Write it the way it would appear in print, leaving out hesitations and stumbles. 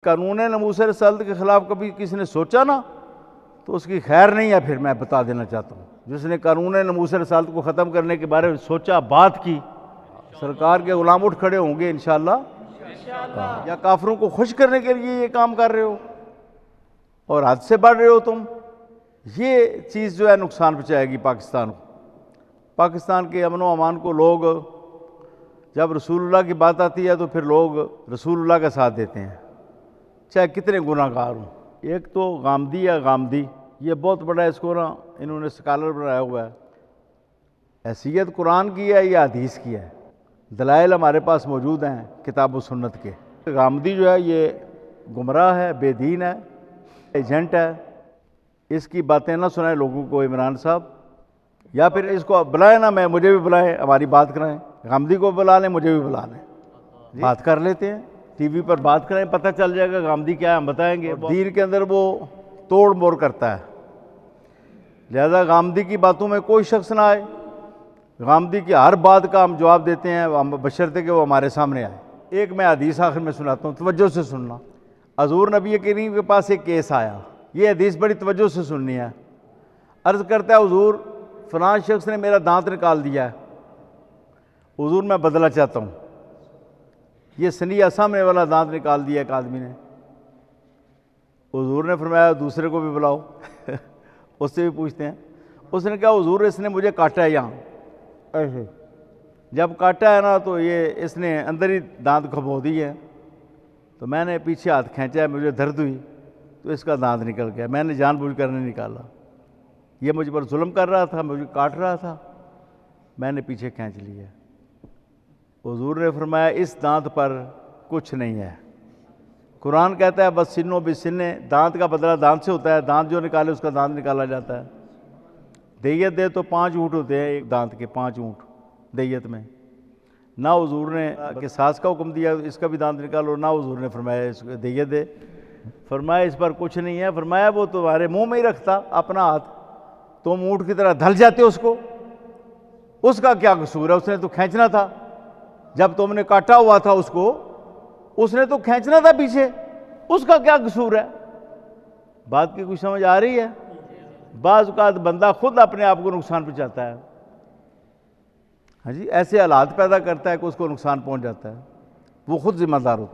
قانون ناموس رسالت کے خلاف کبھی کسی نے سوچا نا تو اس کی خیر نہیں ہے. پھر میں بتا دینا چاہتا ہوں, جس نے قانون ناموس رسالت کو ختم کرنے کے بارے میں سوچا, بات کی, سرکار کے غلام اٹھ کھڑے ہوں گے انشاءاللہ. یا کافروں کو خوش کرنے کے لیے یہ کام کر رہے ہو اور حد سے بڑھ رہے ہو تم. یہ چیز جو ہے نقصان پہنچائے گی پاکستان کو. پاکستان کے امن و امان کو لوگ, جب رسول اللہ کی بات آتی ہے تو پھر لوگ رسول اللہ کا ساتھ دیتے ہیں چاہے کتنے گناہ گار ہوں. ایک تو غامدی یا غامدی, یہ بہت بڑا اس کو نا انہوں نے سکالر بنایا ہوا ہے. حیثیت قرآن کی ہے یا حدیث کی ہے؟ دلائل ہمارے پاس موجود ہیں کتاب و سنت کے. غامدی جو ہے یہ گمراہ ہے, بے دین ہے, ایجنٹ ہے. اس کی باتیں نہ سنائیں لوگوں کو عمران صاحب, یا پھر اس کو بلائیں نا, میں مجھے بھی بلائیں, ہماری بات کرائیں. غامدی کو بلا لیں, مجھے بھی بلا لیں, بات کر لیتے ہیں, ٹی وی پر بات کریں, پتہ چل جائے گا غامدی کیا ہے, ہم بتائیں گے. دین کے اندر وہ توڑ موڑ کرتا ہے, لہذا غامدی کی باتوں میں کوئی شخص نہ آئے. غامدی کی ہر بات کا ہم جواب دیتے ہیں بشرطے کہ وہ ہمارے سامنے آئے. ایک میں حدیث آخر میں سناتا ہوں, توجہ سے سننا. حضور نبی کریم کے پاس ایک کیس آیا, یہ حدیث بڑی توجہ سے سننی ہے. عرض کرتا ہے, حضور فلاں شخص نے میرا دانت نکال دیا ہے, حضور میں بدلہ چاہتا ہوں. یہ سنیہ سامنے والا دانت نکال دیا ایک آدمی نے. حضور نے فرمایا دوسرے کو بھی بلاؤ. اس سے بھی پوچھتے ہیں. اس نے کہا حضور اس نے مجھے کاٹا ہے یہاں, ایسے جب کاٹا ہے نا تو یہ اس نے اندر ہی دانت کھبو دی ہے, تو میں نے پیچھے ہاتھ کھینچا ہے, مجھے درد ہوئی تو اس کا دانت نکل گیا. میں نے جان بوجھ کر نہیں نکالا, یہ مجھ پر ظلم کر رہا تھا, مجھے کاٹ رہا تھا, میں نے پیچھے کھینچ لیا. حضور نے فرمایا اس دانت پر کچھ نہیں ہے. قرآن کہتا ہے بس سنو بھی سنے, دانت کا بدلہ دانت سے ہوتا ہے, دانت جو نکالے اس کا دانت نکالا جاتا ہے. دیت دے تو 5 اونٹ ہوتے ہیں, ایک دانت کے 5 اونٹ دیت میں. نہ حضور نے کہ ساس کا حکم دیا اس کا بھی دانت نکالو, نہ حضور نے فرمایا اس کو دیت دے. فرمایا اس پر کچھ نہیں ہے. فرمایا وہ تمہارے منہ میں ہی رکھتا اپنا ہاتھ, تم اونٹ کی طرح دھل جاتے اس کو, اس کا کیا قصور ہے؟ اس نے تو کھینچنا تھا. جب تم نے کاٹا ہوا تھا اس کو, اس نے تو کھینچنا تھا پیچھے, اس کا کیا قصور ہے؟ بات کی کچھ سمجھ آ رہی ہے؟ بعض اوقات بندہ خود اپنے آپ کو نقصان پہنچاتا ہے. ہاں جی, ایسے حالات پیدا کرتا ہے کہ اس کو نقصان پہنچ جاتا ہے, وہ خود ذمہ دار ہوتا ہے.